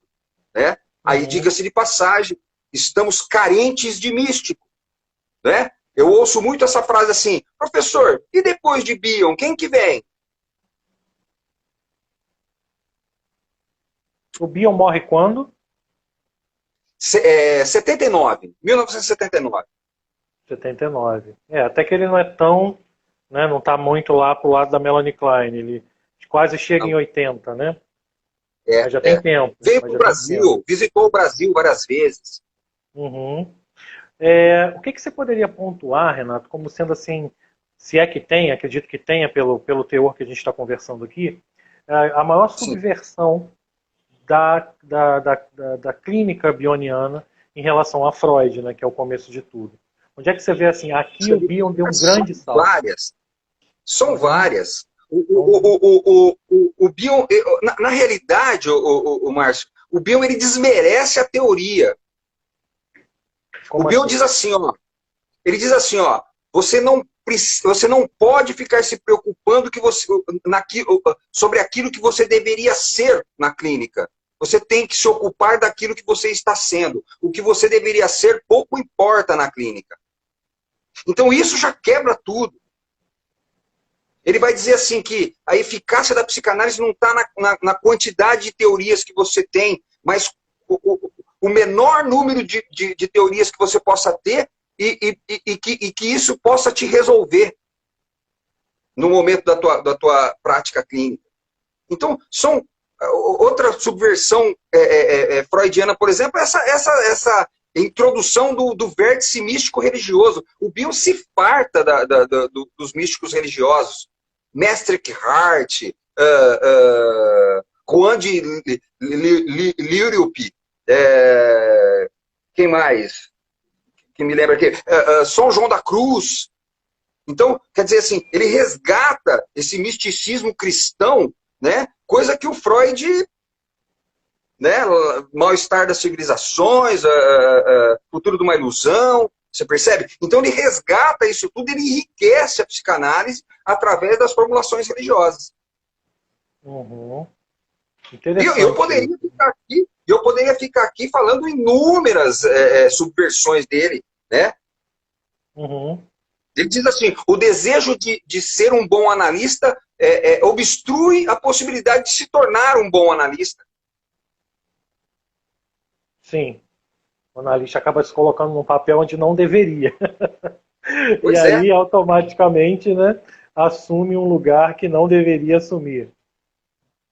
Né? Aí, diga-se de passagem, estamos carentes de místico. Né? Eu ouço muito essa frase assim, professor, e depois de Bion, quem que vem? O Bion morre quando? 79, 1979. 79. Até que ele não é tão, né, não está muito lá pro lado da Melanie Klein. Ele quase chega em 80, né? Mas já tem tempo. Veio para o Brasil, visitou o Brasil várias vezes. Uhum. O que você poderia pontuar, Renato, como sendo assim, se é que tem, acredito que tenha pelo teor que a gente está conversando aqui, a maior subversão da clínica bioniana em relação a Freud, né, que é o começo de tudo. Onde é que você vê assim, aqui o Bion deu um grande salto? São várias. O Bion, na realidade, Márcio, o Bion ele desmerece a teoria. O Bion diz assim, ele diz assim, você não você não pode ficar se preocupando sobre aquilo que você deveria ser na clínica. Você tem que se ocupar daquilo que você está sendo. O que você deveria ser pouco importa na clínica. Então isso já quebra tudo. Ele vai dizer assim que a eficácia da psicanálise não está na quantidade de teorias que você tem, mas o menor número de teorias que você possa ter e que isso possa te resolver no momento da tua prática clínica. Então, outra subversão freudiana, por exemplo, essa introdução do vértice místico religioso. O Bion se farta dos místicos religiosos. Mestre Eckhart, Juan de Liriup, quem mais? Que me lembra aqui? São João da Cruz. Então, quer dizer assim, ele resgata esse misticismo cristão, né? Coisa que o Freud, né? Mal-estar das civilizações, futuro de uma ilusão, você percebe? Então ele resgata isso tudo, ele enriquece a psicanálise através das formulações religiosas. Uhum. Eu poderia ficar aqui falando inúmeras subversões dele, né? Uhum. Ele diz assim, o desejo de ser um bom analista obstrui a possibilidade de se tornar um bom analista. Sim. O analista acaba se colocando num papel onde não deveria. Pois e aí, automaticamente, né, assume um lugar que não deveria assumir.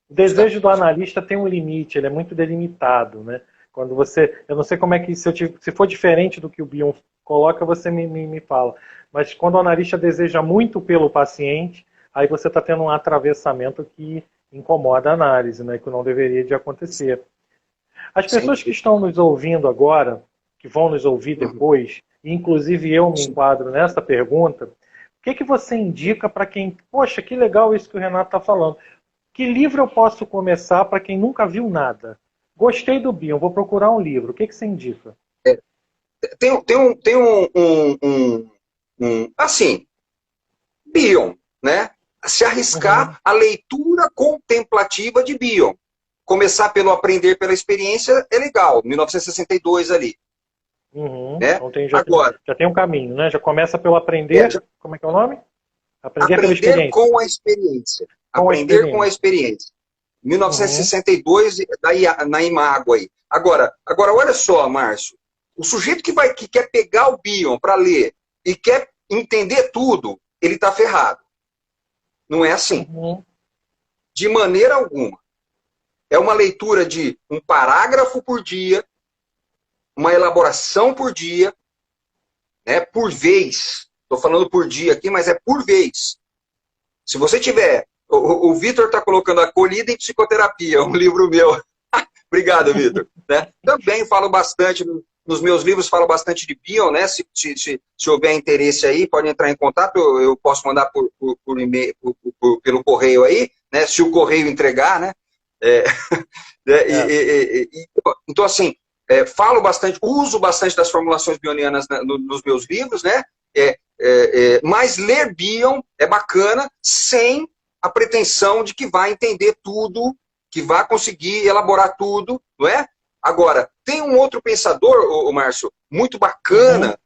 O desejo do analista tem um limite, ele é muito delimitado, né? Quando você, eu não sei como é que, se for diferente do que o Bion coloca, você me fala. Mas quando o analista deseja muito pelo paciente, aí você está tendo um atravessamento que incomoda a análise, né? Que não deveria de acontecer. As pessoas que estão nos ouvindo agora, que vão nos ouvir depois, e inclusive eu me enquadro nessa pergunta, o que você indica para quem, poxa, que legal isso que o Renato está falando. Que livro eu posso começar para quem nunca viu nada? Gostei do Bion, vou procurar um livro. O que você indica? Assim, Bion, né? Se arriscar a leitura contemplativa de Bion. Começar pelo aprender pela experiência é legal, 1962 ali. Né? Então Agora, já tem um caminho, né? Já começa pelo aprender, como é que é o nome? Aprender pela experiência. Com a experiência. Aprender com a experiência. 1962, na Imago aí. Agora, olha só, Márcio. O sujeito que quer pegar o Bion para ler e quer entender tudo, ele está ferrado. Não é assim. De maneira alguma. É uma leitura de um parágrafo por dia, uma elaboração por dia, né, por vez. Estou falando por dia aqui, mas é por vez. Se você tiver... O Vitor está colocando Acolhida em Psicoterapia, um livro meu. Obrigado, Vitor. Né? Também falo bastante, nos meus livros falo bastante de Bion, né? Se houver interesse aí, pode entrar em contato, eu posso mandar por e-mail, pelo correio aí, né? Se o correio entregar, né? Então, assim, falo bastante, uso bastante das formulações bionianas nos meus livros, né? Mas ler Bion é bacana sem a pretensão de que vai entender tudo, que vai conseguir elaborar tudo, não é? Agora, tem um outro pensador, Márcio, muito bacana,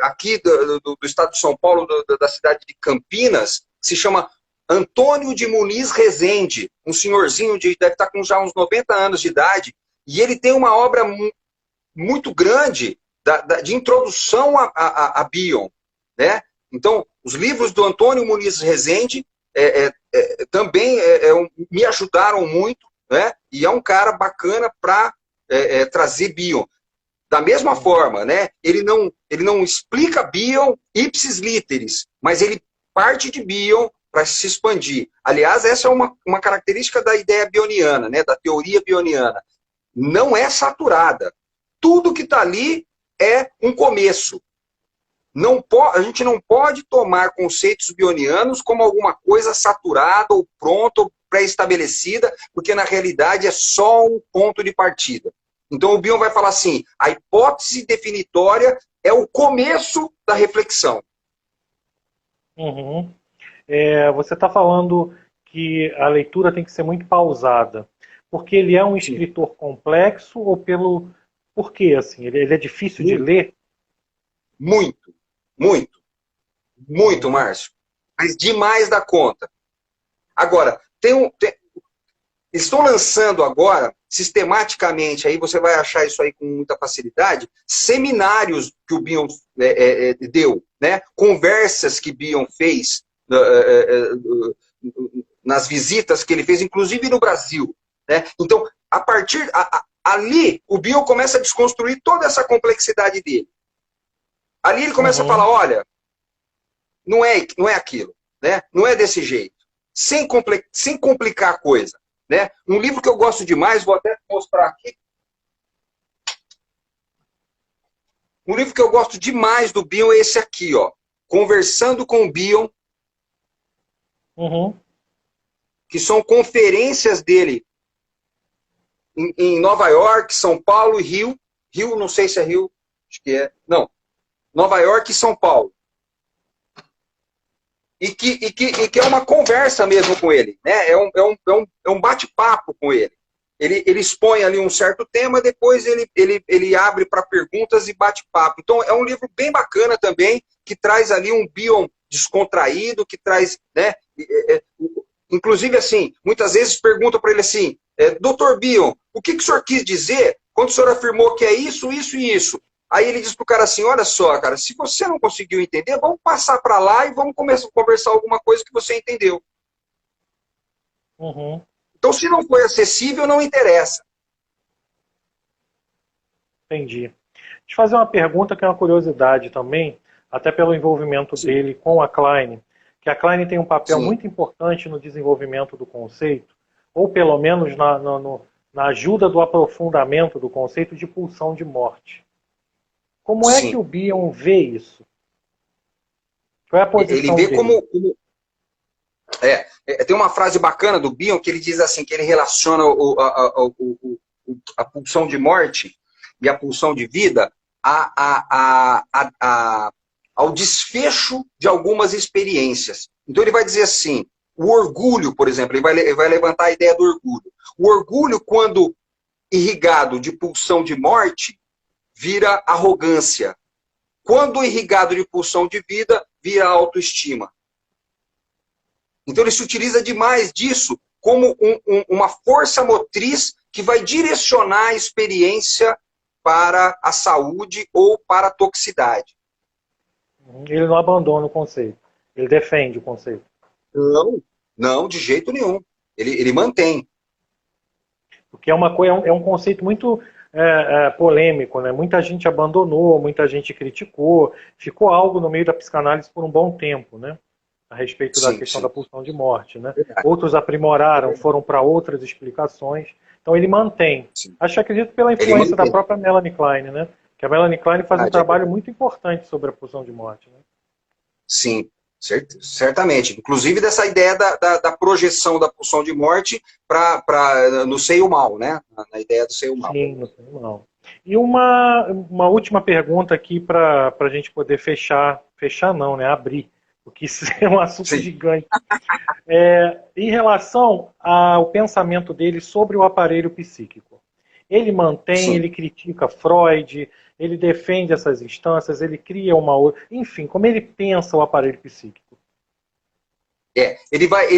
aqui do estado de São Paulo, da cidade de Campinas, que se chama Antônio de Muniz Rezende, um senhorzinho, deve estar com já uns 90 anos de idade, e ele tem uma obra muito grande de introdução a Bion, né? Então, os livros do Antônio Muniz Rezende também me ajudaram muito, né? E é um cara bacana para trazer Bion. Da mesma forma, né? Ele não explica Bion ipsis literis, mas ele parte de Bion para se expandir. Aliás, essa é uma característica da ideia bioniana, né? Da teoria bioniana. Não é saturada. Tudo que está ali é um começo. A gente não pode tomar conceitos bionianos como alguma coisa saturada, ou pronta, ou pré-estabelecida, porque na realidade é só um ponto de partida. Então o Bion vai falar assim, a hipótese definitória é o começo da reflexão. Uhum. Você está falando que a leitura tem que ser muito pausada, porque ele é um Sim. escritor complexo ou pelo... Por quê, assim? Ele é difícil de Muito, ler? muito, muito, muito, Uhum. Márcio. Mas demais da conta. Agora, estou lançando agora, sistematicamente, aí você vai achar isso aí com muita facilidade, seminários que o Bion deu, né? Conversas que Bion fez nas visitas que ele fez, inclusive no Brasil. Né? Então, ali, o Bion começa a desconstruir toda essa complexidade dele. Ali ele começa a falar, Uhum. olha, não é aquilo, né? Não é desse jeito. Sem complicar a coisa. Né? Um livro que eu gosto demais, vou até mostrar aqui. Um livro que eu gosto demais do Bion é esse aqui, ó. Conversando com o Bion, Uhum. que são conferências dele em Nova York, São Paulo e Rio. Rio, não sei se é Rio, acho que é. Não, Nova York e São Paulo. E que é uma conversa mesmo com ele, né? É um bate-papo com ele. Ele expõe ali um certo tema, depois ele abre para perguntas e bate-papo. Então, é um livro bem bacana também, que traz ali um Bion descontraído, que traz, né? Inclusive, assim, muitas vezes perguntam para ele assim, Dr. Bion, o que o senhor quis dizer quando o senhor afirmou que é isso, isso e isso? Aí ele diz pro cara assim, olha só, cara, se você não conseguiu entender, vamos passar para lá e vamos começar a conversar alguma coisa que você entendeu. Uhum. Então, se não foi acessível, não interessa. Entendi. Deixa eu fazer uma pergunta que é uma curiosidade também, até pelo envolvimento Sim, dele com a Klein, que a Klein tem um papel sim, muito importante no desenvolvimento do conceito, ou pelo menos na ajuda do aprofundamento do conceito de pulsão de morte. Como é que sim. o Bion vê isso? Qual é a Ele posição vê dele? tem uma frase bacana do Bion que ele diz assim, que ele relaciona a pulsão de morte e a pulsão de vida ao desfecho de algumas experiências. Então ele vai dizer assim, o orgulho, por exemplo, ele vai levantar a ideia do orgulho. O orgulho, quando irrigado de pulsão de morte, vira arrogância. Quando irrigado de pulsão de vida, vira autoestima. Então ele se utiliza demais disso como uma força motriz que vai direcionar a experiência para a saúde ou para a toxicidade. Ele não abandona o conceito, ele defende o conceito. Não, não, de jeito nenhum. Ele mantém. Porque é um conceito muito polêmico, né? Muita gente abandonou, muita gente criticou, ficou algo no meio da psicanálise por um bom tempo, né? A respeito da Sim, questão da sim. pulsão de morte, né? Verdade, Outros aprimoraram, foram para outras explicações. Então ele mantém. sim. Acredito pela Ele influência da mantém. própria Melanie Klein, né? Que a Melanie Klein faz um Verdade, é trabalho verdade. muito importante sobre a pulsão de morte, né? Sim, certamente. Inclusive dessa ideia da projeção da pulsão de morte no seio mal, né? Na ideia do seio mal. Sim, não tem não. E uma última pergunta aqui para a gente poder fechar não, né? Abrir, porque isso é um assunto Sim, gigante. Em relação ao pensamento dele sobre o aparelho psíquico. Ele mantém, sim. ele critica Freud, ele defende essas instâncias, ele cria uma outra. Enfim, como ele pensa o aparelho psíquico. Ele vai.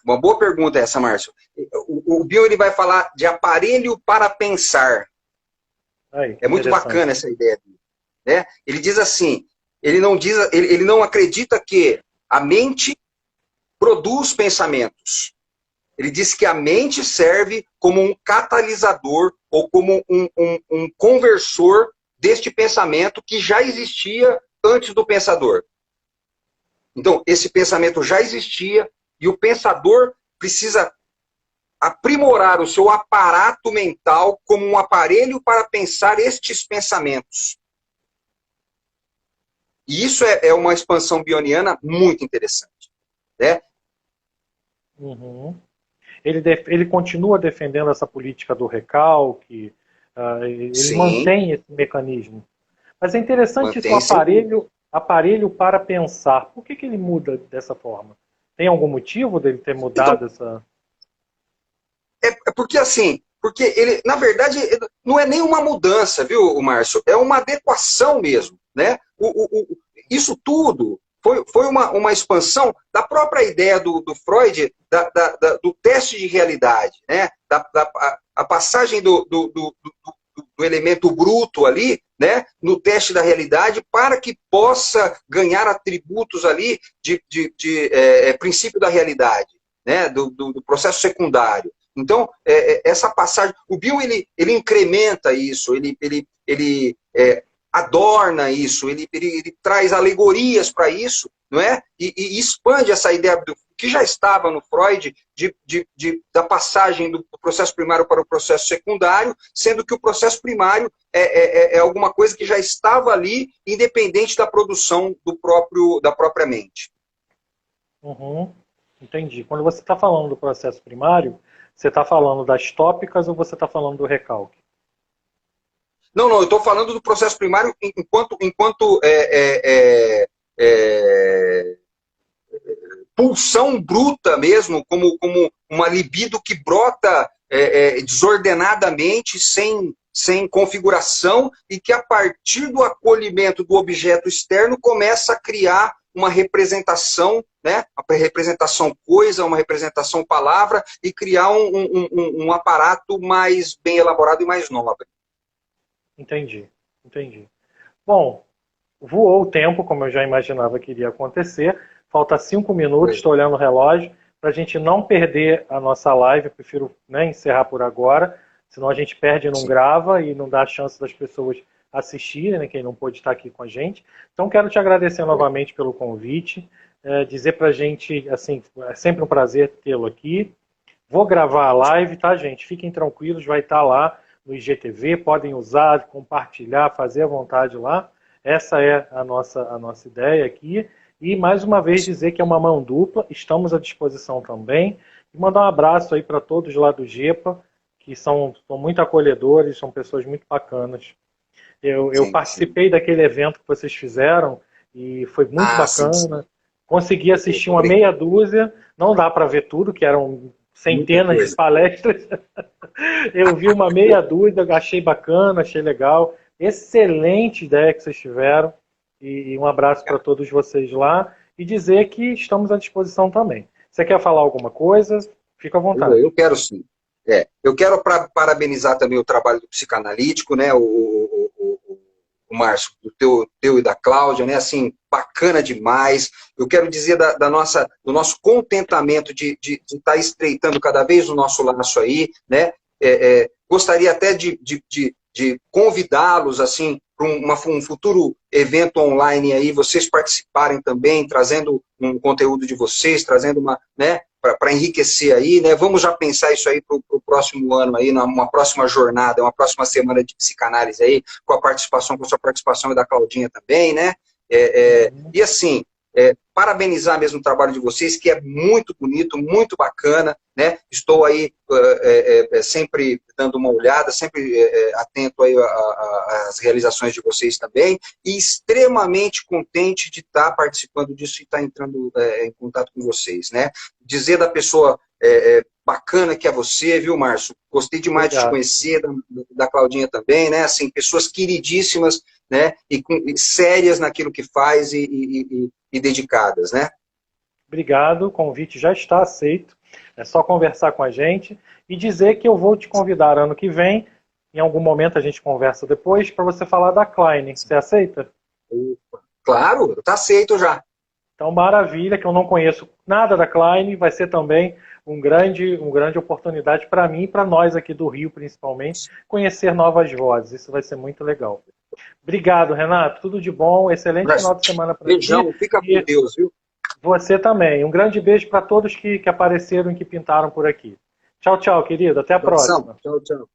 Uma boa pergunta essa, Márcio. O Bill ele vai falar de aparelho para pensar. Aí, É muito interessante. bacana essa ideia dele, né? Ele diz assim, ele não acredita que a mente produz pensamentos. Ele diz que a mente serve como um catalisador ou como um conversor deste pensamento que já existia antes do pensador. Então, esse pensamento já existia e o pensador precisa aprimorar o seu aparato mental como um aparelho para pensar estes pensamentos. E isso é uma expansão bioniana muito interessante. Né? Uhum. Ele continua defendendo essa política do recalque, ele Sim, mantém esse mecanismo. Mas é interessante isso, o mantém sem dúvida. aparelho. aparelho para pensar. Por que ele muda dessa forma? Tem algum motivo dele ter mudado Então, essa... é porque assim, porque ele, na verdade, não é nenhuma mudança, viu, Márcio? É uma adequação mesmo, né? Isso tudo foi uma expansão da própria ideia do Freud, do teste de realidade, né? A passagem do elemento bruto ali, né, no teste da realidade, para que possa ganhar atributos ali de princípio da realidade, né, do processo secundário. Então, essa passagem, o Bill ele incrementa isso, ele adorna isso, ele traz alegorias para isso, não é? E expande essa ideia do que já estava no Freud da passagem do processo primário para o processo secundário, sendo que o processo primário é alguma coisa que já estava ali, independente da produção da própria mente. Uhum, entendi. Quando você está falando do processo primário, você está falando das tópicas ou você está falando do recalque? Não, eu estou falando do processo primário enquanto pulsão bruta mesmo, como uma libido que brota desordenadamente, sem configuração, e que a partir do acolhimento do objeto externo começa a criar uma representação, né? Uma representação coisa, uma representação palavra, e criar um aparato mais bem elaborado e mais nobre. Entendi, entendi. Bom, voou o tempo, como eu já imaginava que iria acontecer. Falta 5 minutos, estou olhando o relógio, para a gente não perder a nossa live. Eu prefiro, né, encerrar por agora, senão a gente perde e não grava e não dá a chance das pessoas assistirem, né, quem não pôde estar aqui com a gente. Então, quero te agradecer novamente pelo convite, dizer para a gente, assim, é sempre um prazer tê-lo aqui. Vou gravar a live, tá, gente? Fiquem tranquilos, vai estar lá no IGTV, podem usar, compartilhar, fazer à vontade lá. Essa é a nossa ideia aqui. E mais uma vez dizer que é uma mão dupla, estamos à disposição também. E mandar um abraço aí para todos lá do GEPA, que são muito acolhedores, são pessoas muito bacanas. Eu participei daquele evento que vocês fizeram e foi muito bacana. Sim. Consegui assistir uma meia dúzia, não dá para ver tudo, que eram centenas de palestras. Eu vi uma meia dúzia, achei bacana, achei legal. Excelente ideia que vocês tiveram. E um abraço para todos vocês lá. E dizer que estamos à disposição também. Você quer falar alguma coisa? Fica à vontade. Eu quero sim. Eu quero parabenizar também o trabalho do psicanalítico, né? O Márcio, do teu e da Cláudia, né? Assim, bacana demais. Eu quero dizer do nosso contentamento de estar estreitando cada vez o nosso laço aí, né? Gostaria até de convidá-los, assim, para um futuro evento online aí, vocês participarem também, trazendo um conteúdo de vocês, trazendo né, para enriquecer aí, né? Vamos já pensar isso aí para o próximo ano aí, numa próxima jornada, uma próxima semana de psicanálise aí, com a sua participação e da Claudinha também, né? E assim, parabenizar mesmo o trabalho de vocês, que é muito bonito, muito bacana, né? Estou aí sempre dando uma olhada, sempre atento aí às realizações de vocês também, e extremamente contente de estar participando disso e estar entrando em contato com vocês, né? Dizer da pessoa bacana que é você, viu, Márcio? Gostei demais de te conhecer, da Claudinha também, né? Assim, pessoas queridíssimas, né? E sérias naquilo que faz e dedicadas, né? Obrigado, o convite já está aceito. É só conversar com a gente e dizer que eu vou te convidar ano que vem, em algum momento a gente conversa depois, para você falar da Klein. Você aceita? Claro, está aceito já. Então, maravilha, que eu não conheço nada da Klein, vai ser também uma grande oportunidade para mim e para nós aqui do Rio, principalmente, conhecer novas vozes. Isso vai ser muito legal. Obrigado, Renato. Tudo de bom. Excelente final de semana para ti. Beijão, fica com Deus, viu? Você também. Um grande beijo para todos que apareceram e que pintaram por aqui. Tchau, tchau, querido. Até a próxima. Tchau, tchau.